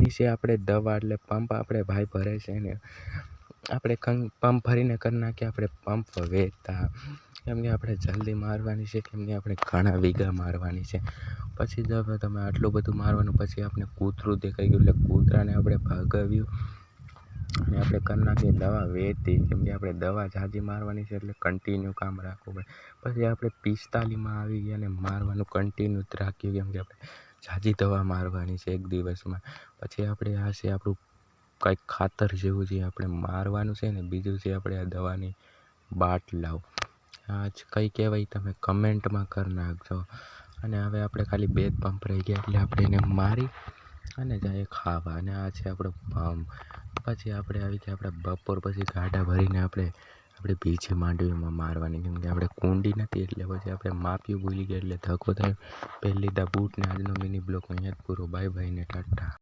મારવાની છે આપણે દવા, એટલે પંપ આપણે ભાઈ ભરે છે ને આપણે પંપ ભરીને કરી નાખીએ આપણે પંપ વેચતા, કેમ કે આપણે જલ્દી મારવાની છે, કેમ કે આપણે ઘણા વીઘા મારવાની છે. પછી જો તમે આટલું બધું મારવાનું, પછી આપણે કૂતરું દેખાઈ ગયું એટલે કૂતરાને આપણે ભગાવ્યું અને આપણે કરી નાખીએ દવા વેચતી, કેમ કે આપણે દવા ઝાઝી મારવાની છે એટલે કન્ટિન્યુ કામ રાખવું પડે. પછી આપણે 45માં આવી ગયા અને મારવાનું કન્ટિન્યુ જ રાખ્યું, કેમ કે આપણે ઝાઝી દવા મારવાની છે એક દિવસમાં. પછી આપણે આ છે આપણું કંઈક ખાતર જેવું જે આપણે મારવાનું છે ને, બીજું છે આપણે આ દવાની બાટલાઓ. આજ કંઈ કહેવાય તમે કમેન્ટમાં કરી નાખજો. અને હવે આપણે ખાલી 2 જ પંપ રહી ગયા એટલે આપણે એને મારી અને જાય ખાવા. અને આ છે આપણો પંપ. પછી આપણે આવી ગયા આપણે બપોર પછી ગાડા ભરીને આપણે બીજી માંડવીમાં મારવાની, કેમ કે આપણે કુંડી નથી એટલે પછી આપણે માપ્યું ભૂલી ગયા એટલે ધક્કો થાય. પહેલી દા બૂટ ને આજનો મિની બ્લોગ અહીંયા જ પૂરો. બાય બાય ને ટાટા.